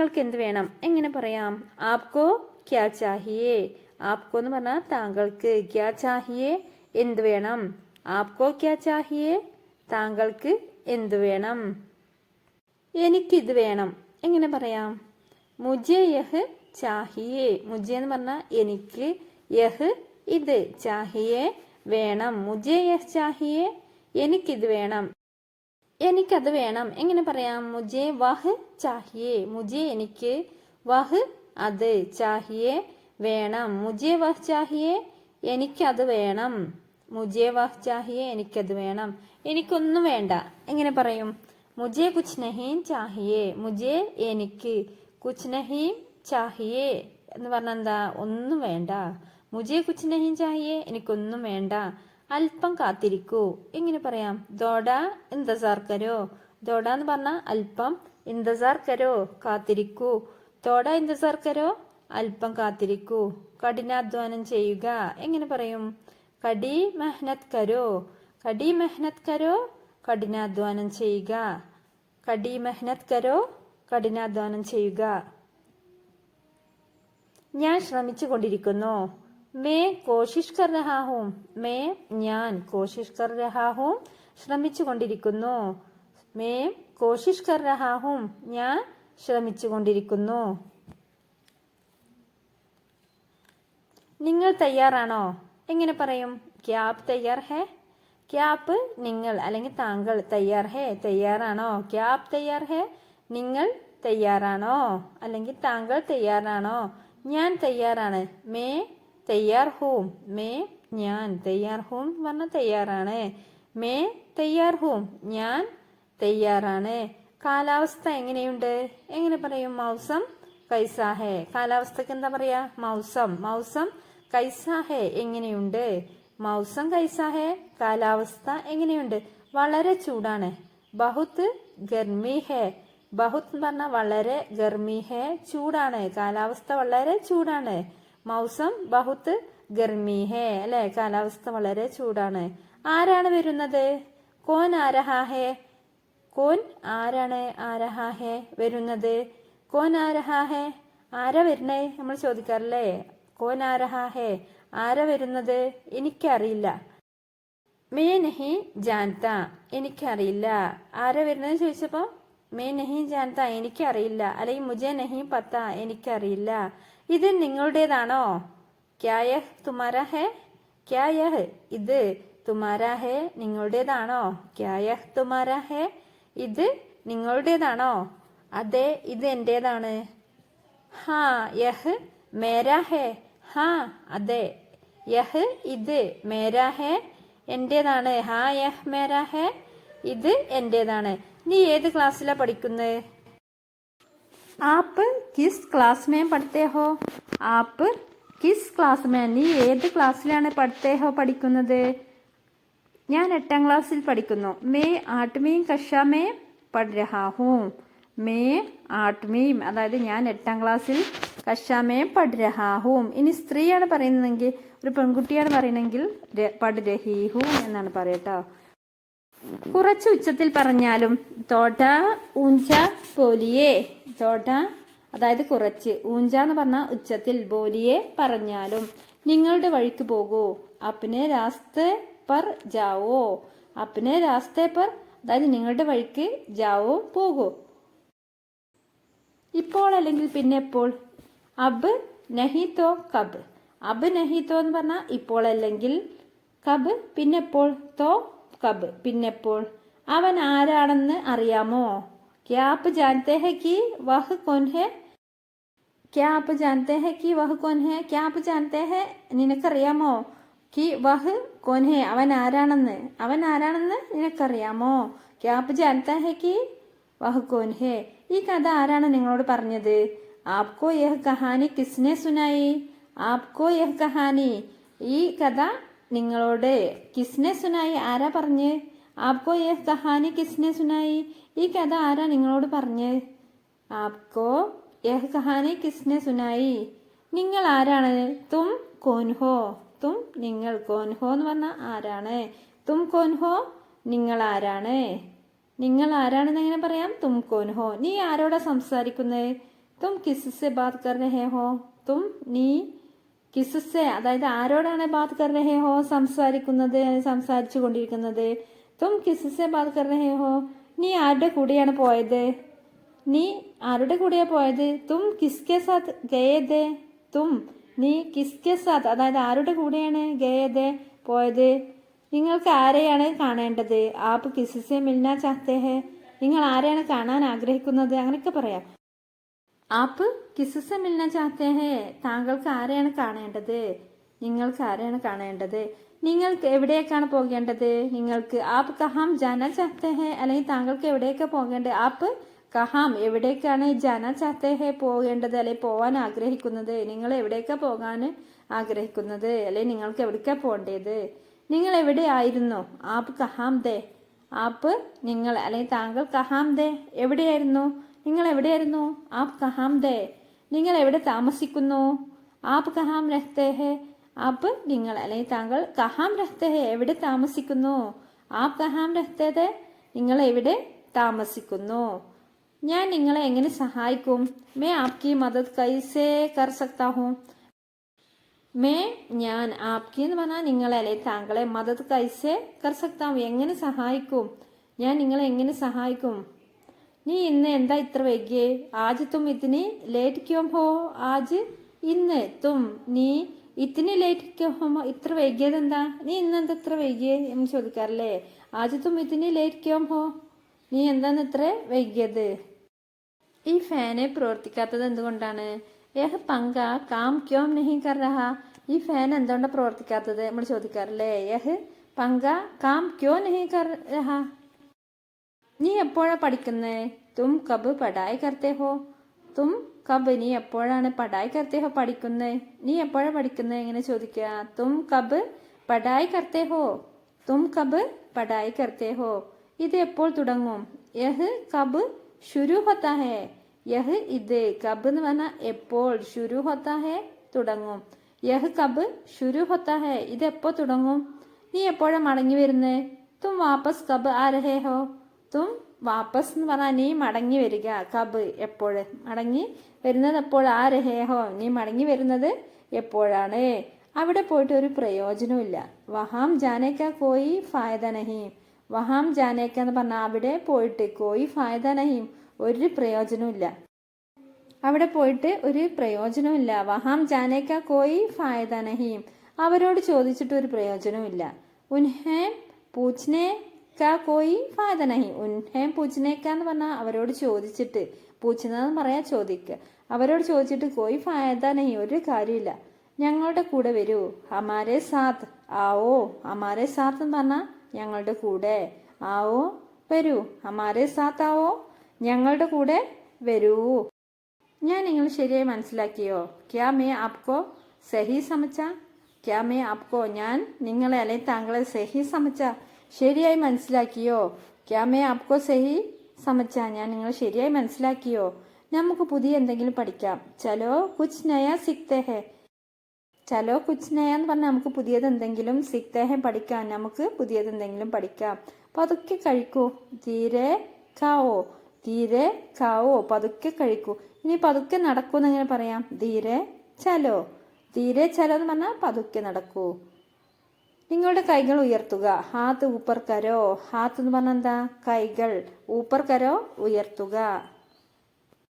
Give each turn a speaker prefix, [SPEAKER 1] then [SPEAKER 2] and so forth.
[SPEAKER 1] താങ്കൾക്ക് എന്ത് വേണം എങ്ങനെ പറയാം? ആപ്കോ ക്യാ ചാഹിയേ. ആപ്കോ എന്ന് പറഞ്ഞാൽ താങ്കൾക്ക്, ക്യാ ചാഹിയേ എന്ത് വേണം. ആപ്കോ ക്യാ ചാഹിയേ താങ്കൾക്ക് എന്ത് വേണം. എനിക്കിത് വേണം എങ്ങനെ പറയാം? മുझे യഹ് ചാഹിയേ. മുझे എന്ന് പറഞ്ഞാൽ എനിക്ക്, യഹ് ഇത്, ചാഹിയേ വേണം. മുझे യഹ് ചാഹിയേ എനിക്കിത് വേണം. എനിക്കത് വേണം എങ്ങനെ പറയാം? മുझे വഹ് ചാഹിയേ. മുझे എനിക്ക്, വഹ് അത്, ചാഹിയേ വേണം. മുझे വഹ് ചാഹിയേ എനിക്കത് വേണം. മുझे വഹ് ചാഹിയേ എനിക്കത് വേണം. എനിക്കൊന്നും വേണ്ട എങ്ങനെ പറയും? മുझे കുച്ച് നഹീം ചാഹിയേ. മുझे എനിക്ക്, കുച്ച് നഹീം ചാഹിയേ എന്ന് പറഞ്ഞാൽ എന്താ? ഒന്നും വേണ്ട. മുझे കുച്ച് നഹീം ചാഹിയേ എനിക്കൊന്നും വേണ്ട. അല്പം കാത്തിരിക്കൂ എങ്ങനെ പറയാം? ദോഡ ഇന്തസാർ കരോ. ദോഡ എന്ന് പറഞ്ഞാൽ അല്പം, ഇന്തസാർ കരോ കാത്തിരിക്കൂ. ദോഡ ഇന്തസാർ കരോ അല്പം കാത്തിരിക്കൂ. കഠിനാധ്വാനം ചെയ്യുക എങ്ങനെ പറയും? കടി മെഹനത് കരോ. കടി മെഹനത് കരോ കഠിനാധ്വാനം ചെയ്യുക. കടി മെഹനത് കരോ കഠിനാധ്വാനം ചെയ്യുക. ഞാൻ ശ്രമിച്ചു കൊണ്ടിരിക്കുന്നു. മേ കോശിഷ് കർ രഹാ ഹൂം. മേ ഞാൻ, കോശിഷ് കർ രഹാ ഹൂം ശ്രമിച്ചു കൊണ്ടിരിക്കുന്നു. മേ കോശിഷ് കർ രഹാ ഹൂം ഞാൻ ശ്രമിച്ചു കൊണ്ടിരിക്കുന്നു. നിങ്ങൾ തയ്യാറാണോ എങ്ങനെ പറയും? ക്യാ ആപ് തയ്യാർ ഹേ. ക്യാ ആപ് നിങ്ങൾ അല്ലെങ്കിൽ താങ്കൾ, തയ്യാർ ഹേ തയ്യാറാണോ. ക്യാ ആപ് തയ്യാർ ഹേ നിങ്ങൾ തയ്യാറാണോ അല്ലെങ്കിൽ താങ്കൾ തയ്യാറാണോ. ഞാൻ തയ്യാറാണ്. മേ തയ്യാർ ഹൂം. മേ ഞാൻ, തയ്യാർ ഹൂം പറഞ്ഞാൽ തയ്യാറാണ്. മേ തയ്യാർ ഹൂം ഞാൻ തയ്യാറാണ്. കാലാവസ്ഥ എങ്ങനെയുണ്ട് എങ്ങനെ പറയും? മൗസം കൈസാ ഹേ. കാലാവസ്ഥക്ക് എന്താ പറയാ? മൗസം. മൗസം കൈസാ ഹേ എങ്ങനെയുണ്ട്. മൗസം കൈസാ ഹേ കാലാവസ്ഥ എങ്ങനെയുണ്ട്? വളരെ ചൂടാണ്. ബഹുത്ത് ഗർമി ഹേ. ബഹുത്ത് എന്ന് പറഞ്ഞാൽ വളരെ, ഗർമി ഹേ ചൂടാണ്. കാലാവസ്ഥ വളരെ ചൂടാണ്. മൗസം ബഹുത്ത് ഗർമി ഹേ അല്ലെ, കാലാവസ്ഥ വളരെ ചൂടാണ്. ആരാണ് വരുന്നത്? കോൻ ആരഹാ ഹേ. കോൻ ആരാണ്, ആരഹാ ഹേ വരുന്നത്. കോൻ ആരഹാ ഹേ ആരാ വരുന്നേ നമ്മൾ ചോദിക്കാറില്ലേ? കോൻ ആരഹാ ഹേ ആരാ വരുന്നത്? എനിക്കറിയില്ല. മേ നഹി ജാൻത എനിക്കറിയില്ല. ആരാ വരുന്നത് ചോദിച്ചപ്പോ മേ നഹി ജാൻത എനിക്കറിയില്ല, അല്ലെങ്കിൽ മുझे നഹി പത്ത എനിക്കറിയില്ല. ഇത് നിങ്ങളുടേതാണോ? ക്യാ യഹ് തുമാരാ ഹേ. ക്യാ യഹ് ഇത്, തുമാരാ ഹേ നിങ്ങളുടേതാണോ. ക്യാ യഹ് തുമാരാ ഹേ ഇത് നിങ്ങളുടേതാണോ. അതെ ഇത് എന്റേതാണ്. ഹാ യഹ് മേരാ ഹേ. ഹാ അതെ, യഹ് ഇത്, മേരാ ഹേ എന്റേതാണ്. ഹാ യഹ് മേരാ ഹേ ഇത് എന്റേതാണ്. നീ ഏത് ക്ലാസ്സിലാ പഠിക്കുന്നത്? ആപ്പ് കിസ് ക്ലാസ് മേ പഠിത്തേ ഹോ. ആപ്പ് കിസ് ക്ലാസ് മേ നീ ഏത് ക്ലാസ്സിലാണ് പഠിത്തേ ഹോ പഠിക്കുന്നത്? ഞാൻ 8ാം ക്ലാസ്സിൽ പഠിക്കുന്നു. May 8വീं കക്ഷാ may പഠ് രഹാ ഹൂം. മേ 8വീं അതായത് ഞാൻ 8ാം ക്ലാസ്സിൽ, കക്ഷാ മേ പഠ് രഹാ ഹൂം. ഇനി സ്ത്രീയാണ് പറയുന്നതെങ്കിൽ, ഒരു പെൺകുട്ടിയാണ് പറയുന്നെങ്കിൽ പഠ് രഹി ഹൂം എന്നാണ് പറയട്ടോ. കുറച്ച് ഉച്ചത്തിൽ പറഞ്ഞാലും. തോട്ട ഊഞ്ച ബോലിയേ. തോട്ട അതായത് കുറച്ച്, ഊഞ്ച എന്ന് പറഞ്ഞാൽ ഉച്ചത്തിൽ, ബോലിയെ പറഞ്ഞാലും. നിങ്ങളുടെ വഴിക്ക് പോകൂ. അപ്നെ രാസ്തേ പർ ജാവോ. അപ്നെ രാസ്തേ പർ അതായത് നിങ്ങളുടെ വഴിക്ക്, ജാവോ പോകൂ. ഇപ്പോൾ അല്ലെങ്കിൽ പിന്നെ എപ്പോൾ? അബ് നഹി തോ കബ്. അബ് നഹി തോ എന്ന് പറഞ്ഞാൽ ഇപ്പോൾ അല്ലെങ്കിൽ, കബ് പിന്നെപ്പോൾ, തോ കബ് പിന്നെപ്പോൾ. അവൻ ആരാണെന്ന് അറിയാമോ? ക്യാ ആപ് ജാൻതേ ഹേ കി വഹ് കോൻ ഹേ. ക്യാ ആപ് ജാൻതേ ഹേ കി വഹ് കോൻ ഹേ. ക്യാ ആപ് ജാൻതേ ഹേ നിനക്കറിയാമോ? കി വഹ് കോൻ ഹേ അവൻ ആരാണെന്ന്. അവൻ ആരാണെന്ന് നിനക്കറിയാമോ? ക്യാ ആപ് ജാൻതേ ഹേ കി വഹ് കോൻ ഹേ. ഈ കഥ ആരാണ് നിങ്ങളോട് പറഞ്ഞത്? ആപ്കോ യഹ് കഹാനി കിസ്നെ സുനായി. ആപ്കോ യഹ് കഹാനി ഈ കഥ നിങ്ങളോട്, കിസ്നെ സുനായി ആരാ പറഞ്ഞ്? ആപ്കോ യഹ് കഹാനി കിസ്നെ സുനായി ഈ കഥ ആരാ നിങ്ങളോട് പറഞ്ഞ്? ആപ്കോ യഹ് കഹാനി കിസ്നെ സുനായി നിങ്ങൾ ആരാണ്? തും കോൻ ഹോ. തും നിങ്ങൾ, കോൻ ഹോ എന്ന് പറഞ്ഞാൽ ആരാണ്. തും കോൻ ഹോ നിങ്ങൾ ആരാണ്. നിങ്ങൾ ആരാണെന്ന് എങ്ങനെ പറയാം? തും കോൻ ഹോ. നീ ആരോടാ സംസാരിക്കുന്നത്? തും കിസ്സെ ബാത് കർ രഹേ ഹോ തും നീ കിസ്സെ അതായത് ആരോടാണ് ബാത് കർ രഹേ ഹോ സംസാരിക്കുന്നത് സംസാരിച്ചു കൊണ്ടിരിക്കുന്നത് തും കിസ്സെ ബാത് കർ രഹേ ഹോ നീ ആരുടെ കൂടെയാണ് പോയത് നീ ആരുടെ കൂടെയാ പോയത് തും കിസ്കെ സാത്ത് ഗയേദേ തും നീ കിസ്കെ സാത്ത് അതായത് ആരുടെ കൂടെയാണ് ഗയേദേ പോയത് നിങ്ങൾക്ക് ആരെയാണ് കാണേണ്ടത് ആപ്പ് കിസ്സെ മിൽനാ ചാഹത്തെ ഹെ നിങ്ങൾ ആരെയാണ് കാണാൻ ആഗ്രഹിക്കുന്നത് അങ്ങനെയൊക്കെ പറയാം ആപ്പ് കിസ്സെ മിൽനാ ചാഹത്തെ ഹെ താങ്കൾക്ക് ആരെയാണ് കാണേണ്ടത് നിങ്ങൾക്ക് ആരെയാണ് കാണേണ്ടത് നിങ്ങൾക്ക് എവിടേക്കാണ് പോകേണ്ടത് നിങ്ങൾക്ക് ആപ്പ് കഹാം ജാനാ ചാഹത്തെ ഹെ അല്ലെങ്കിൽ താങ്കൾക്ക് എവിടേക്കാ പോകേണ്ടത് ആപ്പ് കഹാം എവിടേക്കാണ് ജാനാ ചാഹത്തെ ഹെ പോകേണ്ടത് അല്ലെങ്കിൽ പോവാൻ ആഗ്രഹിക്കുന്നത് നിങ്ങൾ എവിടേക്കാ പോകാൻ ആഗ്രഹിക്കുന്നത് അല്ലെങ്കിൽ നിങ്ങൾക്ക് എവിടേക്കാ പോകേണ്ടത് നിങ്ങൾ എവിടെയായിരുന്നു ആപ്പ് കഹാം ദേ ആപ്പ് നിങ്ങൾ അല്ലെങ്കിൽ താങ്കൾ കഹാം ദേ എവിടെയായിരുന്നു നിങ്ങൾ എവിടെയായിരുന്നു ആപ്പ് കഹാം ദേ നിങ്ങൾ എവിടെ താമസിക്കുന്നു ആപ്പ് കഹാം രഹ്തേ ഹെ ആപ്പ് നിങ്ങൾ അല്ലെങ്കിൽ താങ്കൾ കഹാം രഹ്തേ ഹെ എവിടെ താമസിക്കുന്നു ആപ്പ് കഹാം രഹ്തേ ഹെ നിങ്ങൾ എവിടെ താമസിക്കുന്നു ഞാൻ നിങ്ങളെ എങ്ങനെ സഹായിക്കും മേ ആപ്കി മദദ് കൈസേ കർ സക്താ ഹൂം മേ ഞാൻ ആപ്കി എന്ന് പറഞ്ഞാൽ നിങ്ങളെ അല്ലെ താങ്കളെ മദത് കൈസേ കർ സക്താം എങ്ങനെ സഹായിക്കും ഞാൻ നിങ്ങളെ എങ്ങനെ സഹായിക്കും നീ ഇന്ന് എന്താ ഇത്ര വൈകിയേ ആജ് തും ഇത്തിനി ലേറ്റ് ക്യോം ഹോ ആജ് ഇന്ന് തും നീ ഇത്തിനി ലേറ്റ് ക്യോം ഹോ ഇത്ര വൈകിയത് എന്താ നീ ഇന്ന് എന്താ ഇത്ര വൈകിയേ എന്ന് ചോദിക്കാറില്ലേ ആജ് തും ഇത്തിനി ലേറ്റ് ക്യോം ഹോ നീ എന്താന്ന് ഇത്ര വൈകിയത് ഈ ഫാന് പ്രവർത്തിക്കാത്തത് എന്തുകൊണ്ടാണ് യഹ് പങ്ക കാം ക്യോം നഹി കർ രഹാ ഈ ഫാൻ എന്തുകൊണ്ടാണ് പ്രവർത്തിക്കാത്തത് നമ്മൾ ചോദിക്കാറില്ലേ യഹ് പങ്ക കാം ക്യോ നഹി കർ രഹാ നീ എപ്പോഴാ പഠിക്കുന്നേ തും കബ് പഠായി കർത്തേ ഹോ തും കബ് നീ എപ്പോഴാണ് പഠായി കർത്തേ ഹോ പഠിക്കുന്നേ നീ എപ്പോഴാ പഠിക്കുന്നേ എങ്ങനെ ചോദിക്കുക തും കബ് പഠായി കർത്തേ ഹോ തും കബ് പഠായി കർത്തേ ഹോ ഇത് എപ്പോൾ തുടങ്ങും യഹ് കബ് ശുരു ഹോത്താ ഹേ യഹ് ഇത് കബ് എന്ന് പറഞ്ഞാൽ എപ്പോൾ ശുരു ഹോത്താ ഹേ തുടങ്ങും യഹ് കബ് ശുരു ഹോത്താ ഹേ ഇത് എപ്പോ തുടങ്ങും നീ എപ്പോഴാ മടങ്ങി വരുന്നേ തും വാപ്പസ് കബ് ആ രഹേ ഹോ തും വാപ്പസ് എന്ന് പറഞ്ഞാൽ നീ മടങ്ങി വരിക കബ് എപ്പോഴ് മടങ്ങി വരുന്നത് എപ്പോൾ ആ രഹേ ഹോ നീ മടങ്ങി വരുന്നത് എപ്പോഴാണ് അവിടെ പോയിട്ട് ഒരു പ്രയോജനമില്ല വഹാം ജാനേക്ക കോയി ഫായദ നഹീം വഹാം ജാനേക്ക എന്ന് പറഞ്ഞാൽ അവിടെ പോയിട്ട് കോയി ഫായദ നഹീം ഒരു പ്രയോജനമില്ല അവിടെ പോയിട്ട് ഒരു പ്രയോജനമില്ല വഹാം ജാനേക്ക കോയി ഫായദ നഹീം അവരോട് ചോദിച്ചിട്ട് ഒരു പ്രയോജനമില്ല ഉൻഹേ പൂച്ച്നെ കാ കോയി ഫായദ നഹീം ഉൻഹേ പൂച്ച്നേക്ക എന്ന് പറഞ്ഞാൽ അവരോട് ചോദിച്ചിട്ട് പൂച്ചുന്നതെന്ന് പറയാ ചോദിക്കുക അവരോട് ചോദിച്ചിട്ട് കോയി ഫായദ നഹീം ഒരു കാര്യമില്ല ഞങ്ങളുടെ കൂടെ വരൂ ഹമാരെ സാത്ത് ആവോ ഹമാരെ സാത്ത് എന്ന് പറഞ്ഞാൽ ഞങ്ങളുടെ കൂടെ ആവോ വരൂ ഹമാരെ സാത്ത് ആവോ ഞങ്ങളുടെ കൂടെ വരൂ ഞാൻ നിങ്ങൾ ശരിയായി മനസ്സിലാക്കിയോ ക്യാ മേ ആപ്കോ സഹി സമച്ച ക്യാ മേ ആപ്കോ ഞാൻ നിങ്ങളെ അല്ലെങ്കിൽ താങ്കളെ സഹി സമച്ച ശരിയായി മനസ്സിലാക്കിയോ ക്യാ മേ ആപ്കോ സഹി സമച്ച ഞാൻ നിങ്ങൾ ശരിയായി മനസ്സിലാക്കിയോ നമുക്ക് പുതിയ എന്തെങ്കിലും പഠിക്കാം ചലോ കുച്ച് നയ സിക്തേ ഹെ ചലോ കുച്ച് നയ എന്ന് പറഞ്ഞാൽ നമുക്ക് പുതിയത് എന്തെങ്കിലും സിക്തേ ഹെ പഠിക്കാം നമുക്ക് പുതിയത് എന്തെങ്കിലും പഠിക്കാം പതുക്കെ കഴിക്കൂ ധീരെ ഖാവോ ധീരെ ഖാവോ പതുക്കെ കഴിക്കൂ ഇനി പതുക്കെ നടക്കൂ എന്ന് എങ്ങനെ പറയാം ധീരെ ചലോ എന്ന് പറഞ്ഞാൽ പതുക്കെ നടക്കൂ നിങ്ങളുടെ കൈകൾ ഉയർത്തുക ഹാത്ത് ഊപ്പർ കരോ ഹാത്ത് എന്ന് പറഞ്ഞാൽ എന്താ കൈകൾ ഊപ്പർ കരോ ഉയർത്തുക